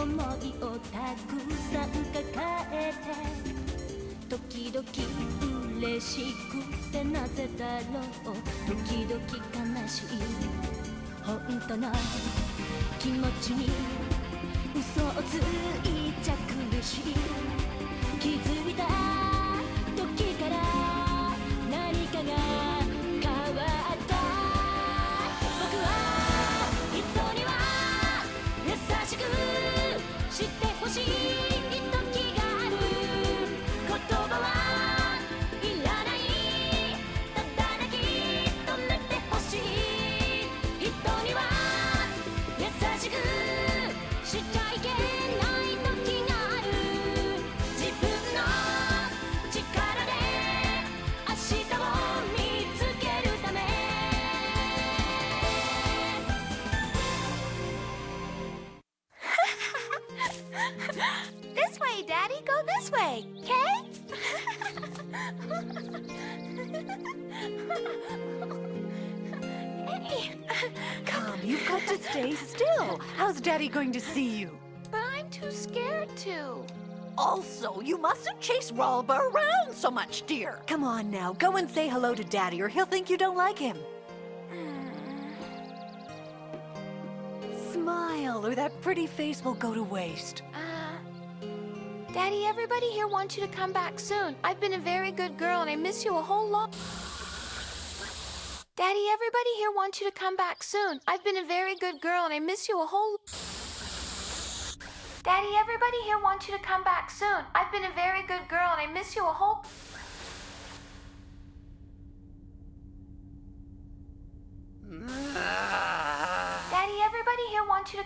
思いをたくさん抱えて時々嬉しくてなぜだろう時々悲しい本当の気持ちに嘘をついちゃ苦しい気づいた時から何かが変わった僕は人には優しくしてほしい時がある言葉はいらないただ泣き止めてほしい人には優しくしちゃいけない時がある自分の力で明日を見つけるためThis way, Daddy. Go this way, okay? Hey. Come, you've got to stay still. How's Daddy going to see you? But I'm too scared to. Also, you mustn't chase Ralba around so much, dear. Come on now, go and say hello to Daddy or he'll think you don't like him. Smile or that pretty face will go to waste. Daddy, everybody here wants you to come back soon. I've been a very good girl and I miss you a whole lot. Daddy, everybody here wants you to come back soon. I've been a very good girl and I miss you a whole... Daddy, everybody here wants you to come back soon. I've been a very good girl and I miss you a whole... Daddy, everybody here wants you to...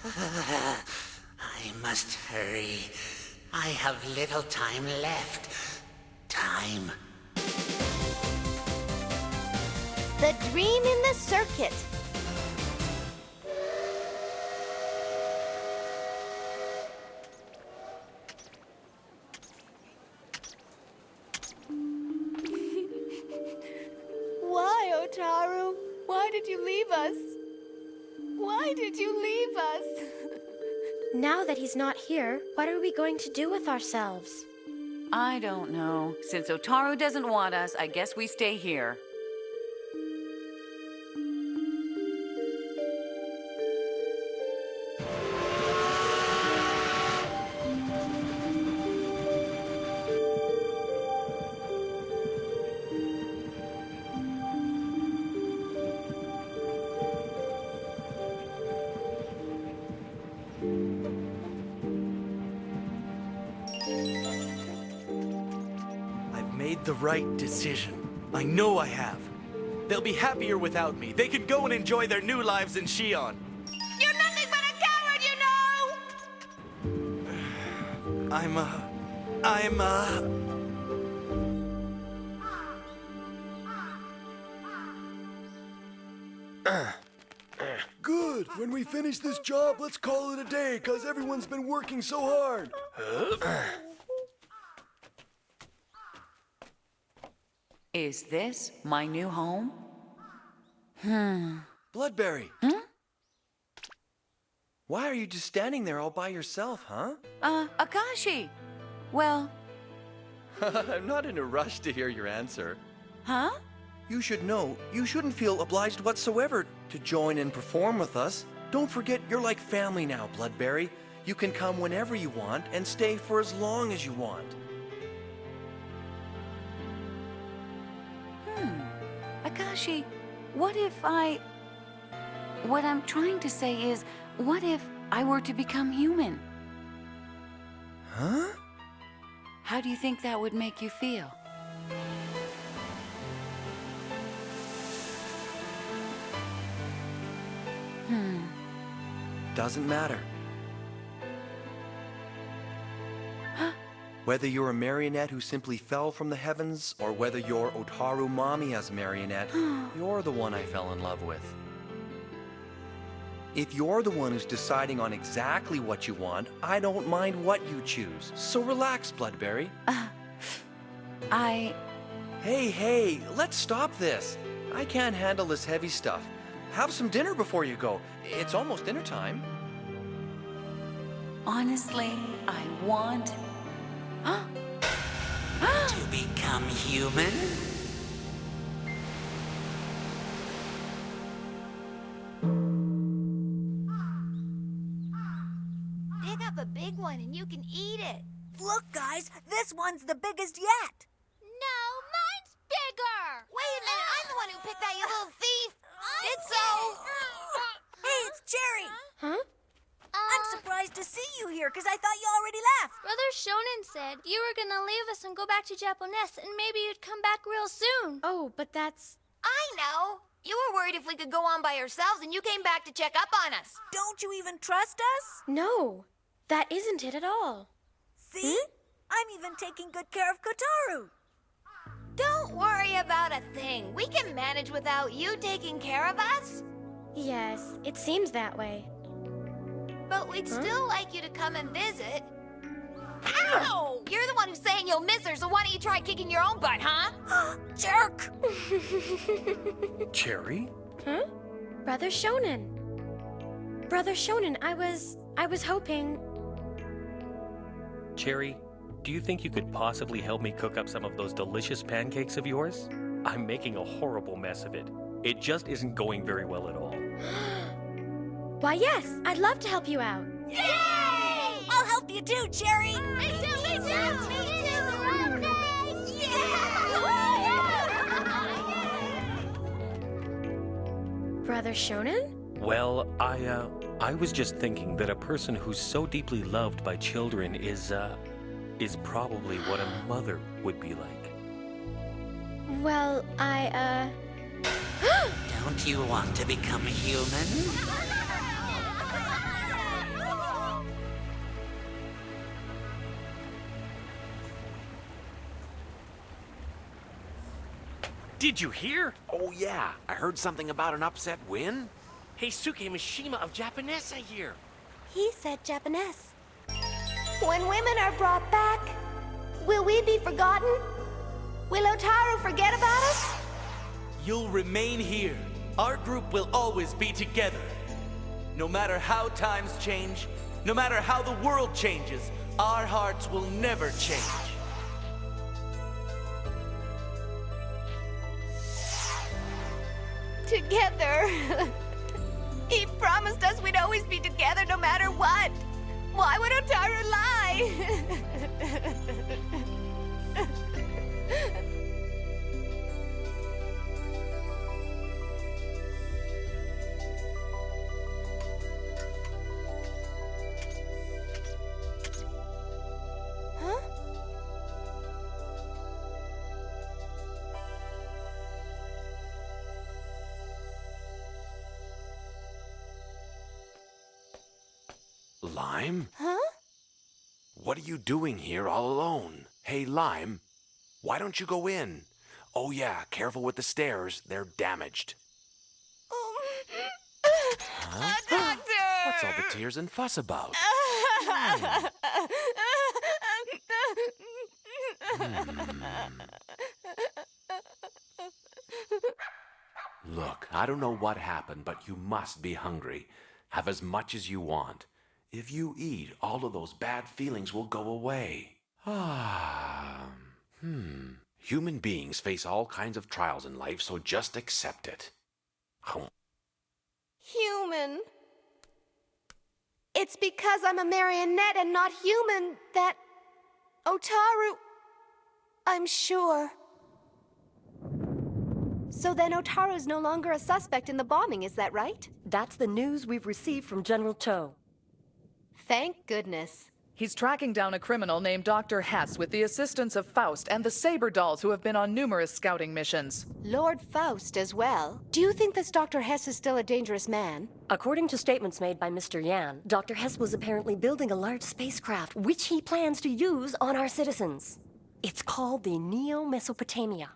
I must hurry. I have little time left. Time. The Dream in the Circuit. Why, Otaru? Why did you leave us? Why did you leave us? Now that he's not here, what are we going to do with ourselves? I don't know. Since Otaru doesn't want us, I guess we stay here. Made the right decision. I know I have. They'll be happier without me. They can go and enjoy their new lives in Shion. You're nothing but a coward, you know! Good. When we finish this job, let's call it a day, because everyone's been working so hard. Is this my new home? Bloodberry. Huh? Why are you just standing there all by yourself, huh? Akashi. Well, I'm not in a rush to hear your answer. huh? You should know, you shouldn't feel obliged whatsoever to join and perform with us. Don't forget, you're like family now, Bloodberry. You can come whenever you want and stay for as long as you want. Akashi, what I'm trying to say is, what if I were to become human? Huh? How do you think that would make you feel? Doesn't matter. Whether you're a marionette who simply fell from the heavens, or whether you're Otaru Mamiya's marionette, you're the one I fell in love with. If you're the one who's deciding on exactly what you want, I don't mind what you choose. So relax, Bloodberry. Hey, let's stop this. I can't handle this heavy stuff. have some dinner before you go. It's almost dinner time. Honestly, I want... To become human? Dig up a big one and you can eat it. Look, guys, this one's the biggest yet. No, mine's bigger. Wait a minute, I'm the one who picked that, you little thief. It's so... Hey, it's Cherry. Huh? I'm surprised to see you here because I thought you already left. Brother Shonen said you were gonna leave us and go back to Japanese, and maybe you'd come back real soon. Oh, but that's... I know. You were worried if we could go on by ourselves, and you came back to check up on us. Don't you even trust us? No, that isn't it at all. See? I'm even taking good care of Kotaru. Don't worry about a thing. We can manage without you taking care of us. Yes, it seems that way. But we'd still like you to come and visit. Ow! You're the one who's saying you'll miss her, so why don't you try kicking your own butt, huh? Jerk! Cherry? Huh? Brother Shonen. Brother Shonen, I was hoping... Cherry, do you think you could possibly help me cook up some of those delicious pancakes of yours? I'm making a horrible mess of it. It just isn't going very well at all. Why, yes, I'd love to help you out. Yay! I'll help you too, Cherry. Me too, me too, me too. Brother Shonen? Well, I was just thinking that a person who's so deeply loved by children is probably what a mother would be like. Well, Don't you want to become human? Did you hear? Oh, yeah. I heard something about an upset win. Heisuke Mishima of Japanese here. He said Japanese. When women are brought back, will we be forgotten? Will Otaru forget about us? You'll remain here. Our group will always be together. No matter how times change, no matter how the world changes, our hearts will never change. Together. He promised us we'd always be together no matter what. Why would Otaru lie? Huh? Lime? Huh? What are you doing here all alone? Hey, Lime, why don't you go in? Oh, yeah, careful with the stairs. They're damaged. Doctor! What's all the tears and fuss about? Look, I don't know what happened, but you must be hungry. Have as much as you want. If you eat, all of those bad feelings will go away. Human beings face all kinds of trials in life, so just accept it. Human. It's because I'm a marionette and not human that... Otaru... I'm sure. So then Otaru's no longer a suspect in the bombing, is that right? That's the news we've received from General Cho. Thank goodness. He's tracking down a criminal named Dr. Hess with the assistance of Faust and the Saber dolls who have been on numerous scouting missions. Lord Faust as well. Do you think this Dr. Hess is still a dangerous man? According to statements made by Mr. Yan, Dr. Hess was apparently building a large spacecraft, which he plans to use on our citizens. It's called the Neo-Mesopotamia.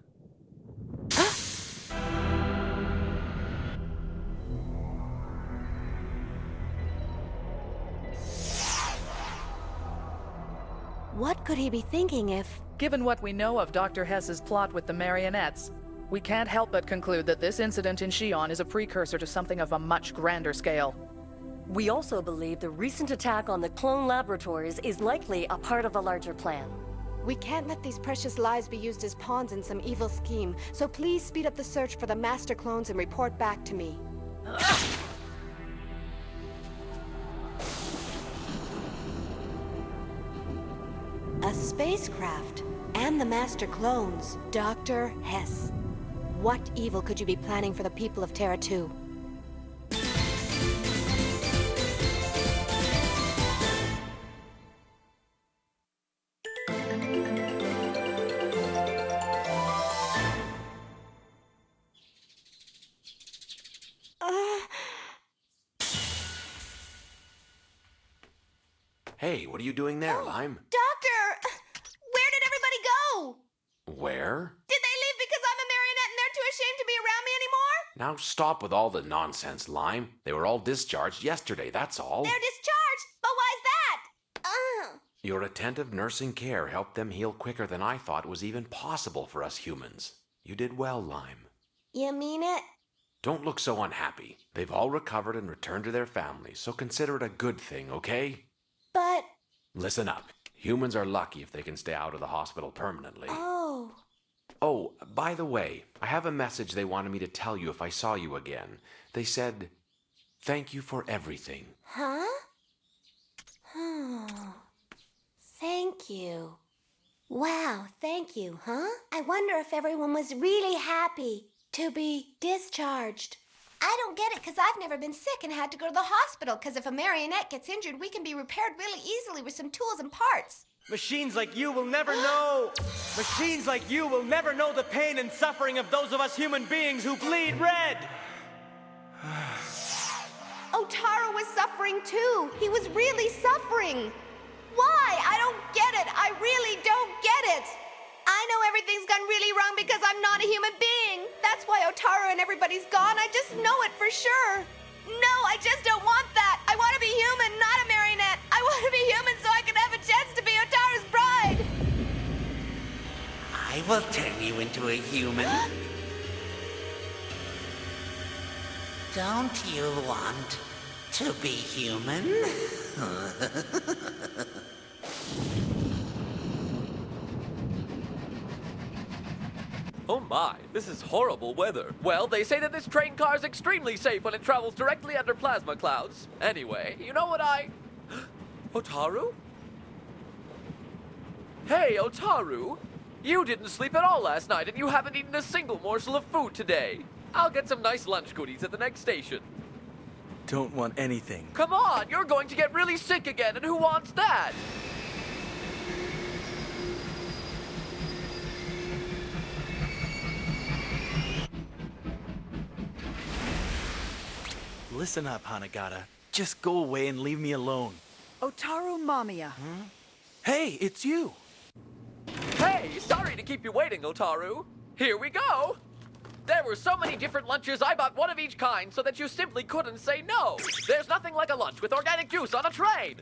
What could he be thinking if... Given what we know of Dr. Hess's plot with the marionettes, We can't help but conclude that this incident in Xi'an is a precursor to something of a much grander scale. We also believe the recent attack on the clone laboratories is likely a part of a larger plan. We can't let these precious lives be used as pawns in some evil scheme, so please speed up the search for the master clones and report back to me. A spacecraft and the master clones. Dr. Hess. What evil could you be planning for the people of Terra 2? Hey, what are you doing there, Lime? Doctor! Where did everybody go? Where? Did they leave because I'm a marionette and they're too ashamed to be around me anymore? Now stop with all the nonsense, Lime. They were all discharged yesterday, that's all. They're discharged? But why's that? Your attentive nursing care helped them heal quicker than I thought was even possible for us humans. You did well, Lime. You mean it? Don't look so unhappy. They've all recovered and returned to their families, so consider it a good thing, okay? But... Listen up. Humans are lucky if they can stay out of the hospital permanently. Oh. Oh, by the way, I have a message they wanted me to tell you if I saw you again. They said, thank you for everything. Huh? Thank you. Wow, thank you, huh? I wonder if everyone was really happy to be discharged. I don't get it, because I've never been sick and had to go to the hospital, because if a marionette gets injured, we can be repaired really easily with some tools and parts. Machines like you will never know. Machines like you will never know the pain and suffering of those of us human beings who bleed red. Otaro was suffering too. He was really suffering. Why? I don't get it. I really don't get it. I know everything's gone really wrong because I'm not a human being. That's why Otaro and everybody's gone. I just know it for sure. No, I just don't want that. I want to be human, not a marionette. I want to be human so I can have a chance to be Otaro's bride. I will turn you into a human. Don't you want to be human? Oh my, this is horrible weather. Well, they say that this train car is extremely safe when it travels directly under plasma clouds. Anyway, you know what Otaru? Hey, Otaru! You didn't sleep at all last night and you haven't eaten a single morsel of food today. I'll get some nice lunch goodies at the next station. Don't want anything. Come on, you're going to get really sick again, and who wants that? Listen up, Hanagata. Just go away and leave me alone. Otaru Mamiya. Hey, it's you. Hey, sorry to keep you waiting, Otaru. Here we go. There were so many different lunches, I bought one of each kind so that you simply couldn't say no. There's nothing like a lunch with organic juice on a train.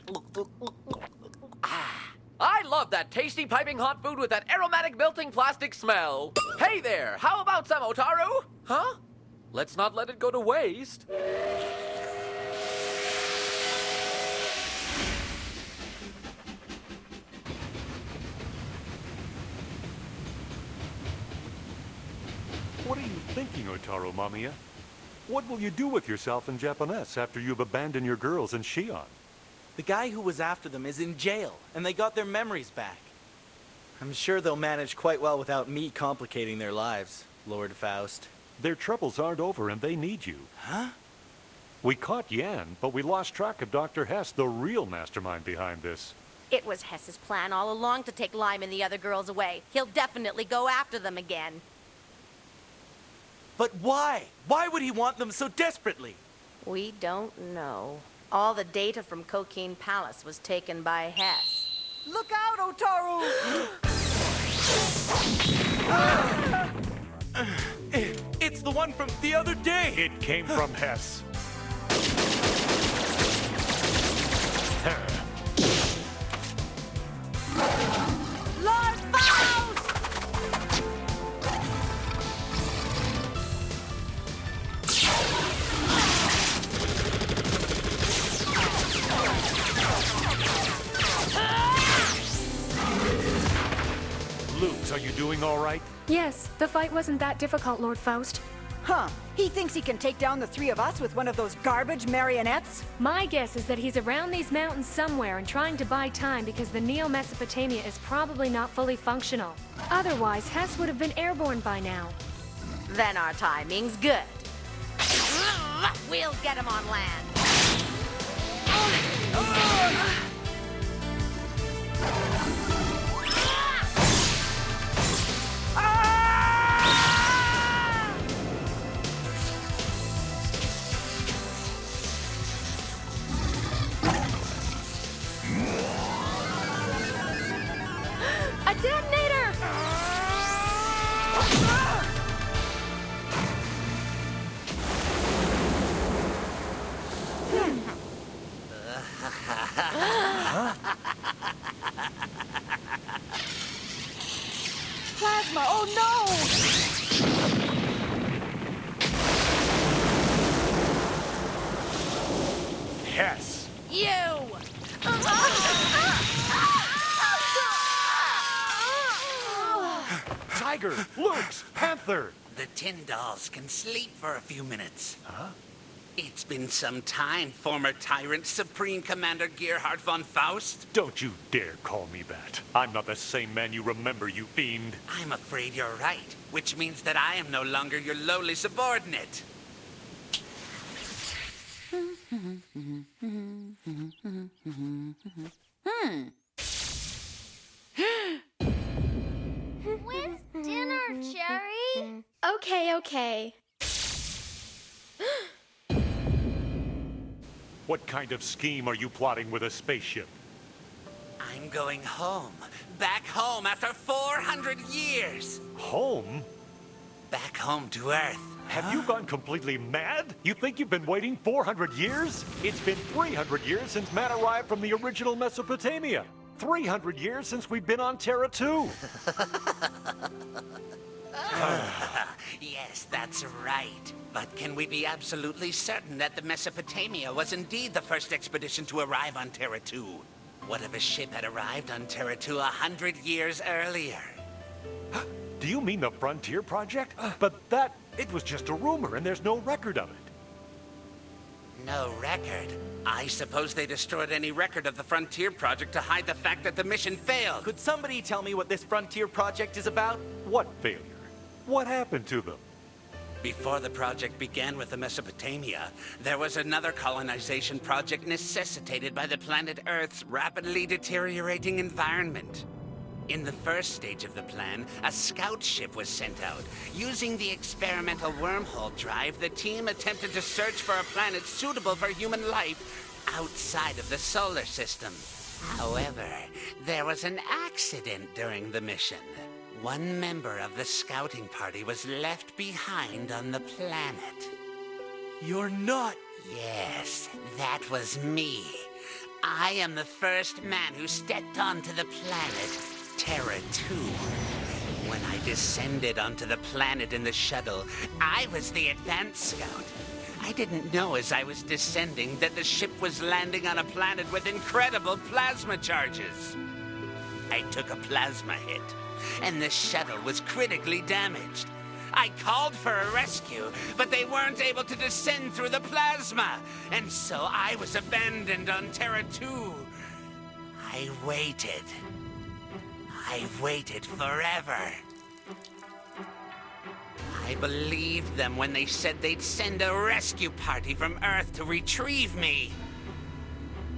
I love that tasty piping hot food with that aromatic melting plastic smell. Hey there, how about some, Otaru? Huh? Let's not let it go to waste. What are you thinking, Otaru Mamiya? What will you do with yourself in Japanese after you've abandoned your girls in Xi'an? The guy who was after them is in jail, and they got their memories back. I'm sure they'll manage quite well without me complicating their lives, Lord Faust. Their troubles aren't over and they need you. Huh? We caught Yan, but we lost track of Dr. Hess, the real mastermind behind this. It was Hess's plan all along to take Lime and the other girls away. He'll definitely go after them again. But why? Why would he want them so desperately? We don't know. All the data from Cocaine Palace was taken by Hess. Look out, Otaru! It's the one from the other day! It came from Hess. Lord Faust! doing all right? Yes, the fight wasn't that difficult, Lord Faust. Huh. He thinks he can take down the three of us with one of those garbage marionettes? My guess is that he's around these mountains somewhere and trying to buy time because the Neo-Mesopotamia is probably not fully functional. Otherwise, Hess would have been airborne by now. Then our timing's good. We'll get him on land. A detonator! Plasma! Oh no! Hess! You! Tiger! Lynx! Panther! The tin dolls can sleep for a few minutes. Huh? It's been some time, former tyrant Supreme Commander Gerhard von Faust. Don't you dare call me that. I'm not the same man you remember, you fiend. I'm afraid you're right, which means that I am no longer your lowly subordinate. When's dinner, Cherry? Okay. What kind of scheme are you plotting with a spaceship? I'm going home. Back home after 400 years. Home? Back home to Earth. Have you gone completely mad? You think you've been waiting 400 years? It's been 300 years since man arrived from the original Mesopotamia. 300 years since we've been on Terra 2. Yes, that's right. But can we be absolutely certain that the Mesopotamia was indeed the first expedition to arrive on Terra 2? What if a ship had arrived on Terra 2 100 years earlier? Do you mean the Frontier Project? But it was just a rumor and there's no record of it. No record? I suppose they destroyed any record of the Frontier Project to hide the fact that the mission failed. Could somebody tell me what this Frontier Project is about? What failure? What happened to them? Before the project began with the Mesopotamia, there was another colonization project necessitated by the planet Earth's rapidly deteriorating environment. In the first stage of the plan, a scout ship was sent out. Using the experimental wormhole drive, the team attempted to search for a planet suitable for human life outside of the solar system. However, there was an accident during the mission. One member of the scouting party was left behind on the planet. You're not... Yes, that was me. I am the first man who stepped onto the planet Terra 2. When I descended onto the planet in the shuttle, I was the advanced scout. I didn't know as I was descending that the ship was landing on a planet with incredible plasma charges. I took a plasma hit, and the shuttle was critically damaged. I called for a rescue, but they weren't able to descend through the plasma, and so I was abandoned on Terra 2. I waited. I waited forever. I believed them when they said they'd send a rescue party from Earth to retrieve me.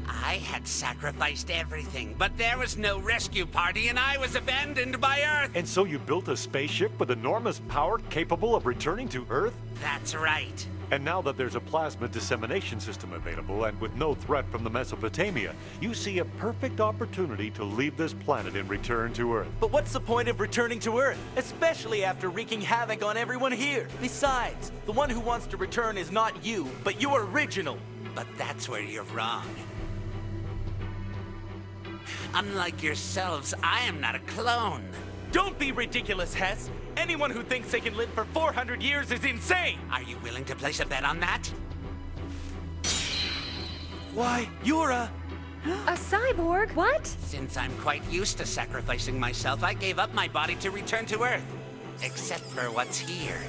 I had sacrificed everything, but there was no rescue party and I was abandoned by Earth. And so you built a spaceship with enormous power capable of returning to Earth? That's right. And now that there's a plasma dissemination system available and with no threat from the Mesopotamia, you see a perfect opportunity to leave this planet and return to Earth. But what's the point of returning to Earth? Especially after wreaking havoc on everyone here. Besides, the one who wants to return is not you, but your original. But that's where you're wrong. Unlike yourselves, I am not a clone. Don't be ridiculous, Hess. Anyone who thinks they can live for 400 years is insane! Are you willing to place a bet on that? Why, you're a... A cyborg? What? Since I'm quite used to sacrificing myself, I gave up my body to return to Earth. Except for what's here.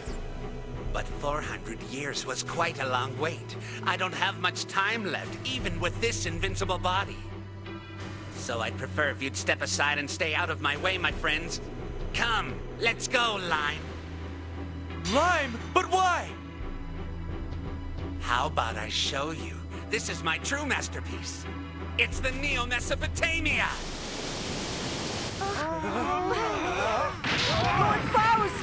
But 400 years was quite a long wait. I don't have much time left, even with this invincible body. So I'd prefer if you'd step aside and stay out of my way, my friends. Come, let's go, Lime. Lime? But why? How about I show you? This is my true masterpiece. It's the Neo-Mesopotamia! Lord Faust!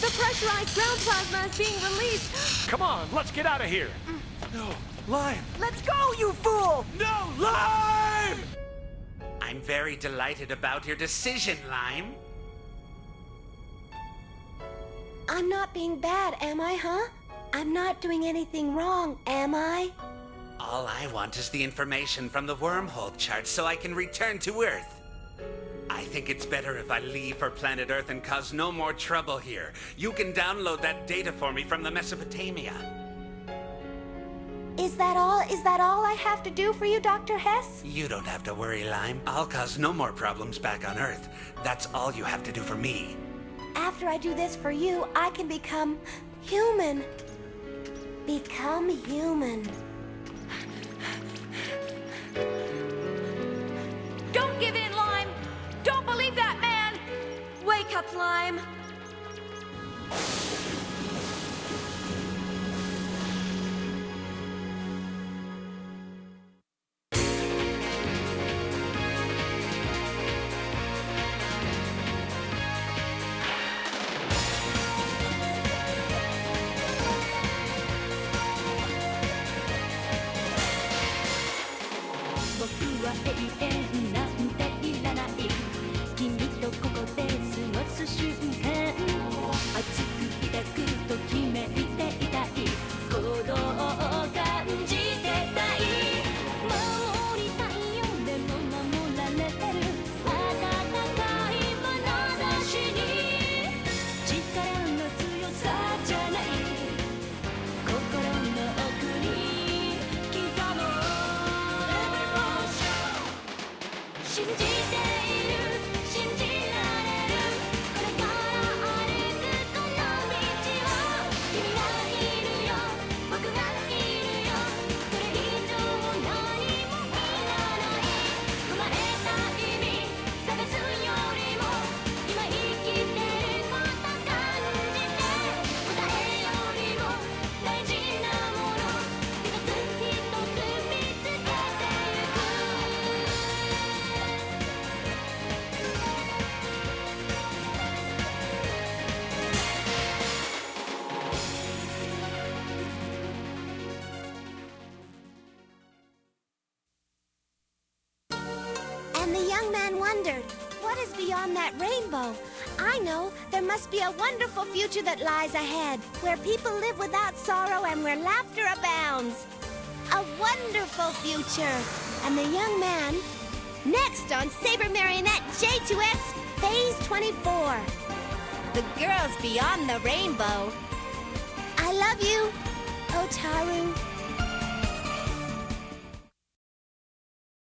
The pressurized ground plasma is being released. Come on, let's get out of here. No, Lime! Let's go, you fool! No, Lime! I'm very delighted about your decision, Lime. I'm not being bad, am I, huh? I'm not doing anything wrong, am I? All I want is the information from the wormhole chart so I can return to Earth. I think it's better if I leave for planet Earth and cause no more trouble here. You can download that data for me from the Mesopotamia. Is that all? Is that all I have to do for you, Dr. Hess? You don't have to worry, Lime. I'll cause no more problems back on Earth. That's all you have to do for me. After I do this for you, I can become human. Become human. Don't give in, Lime! Don't believe that man! Wake up, Lime! And the young man wondered, what is beyond that rainbow? I know there must be a wonderful future that lies ahead, where people live without sorrow and where laughter abounds. A wonderful future. And the young man, next on Saber Marionette J2X Phase 24. The girls beyond the rainbow. I love you, Otaru.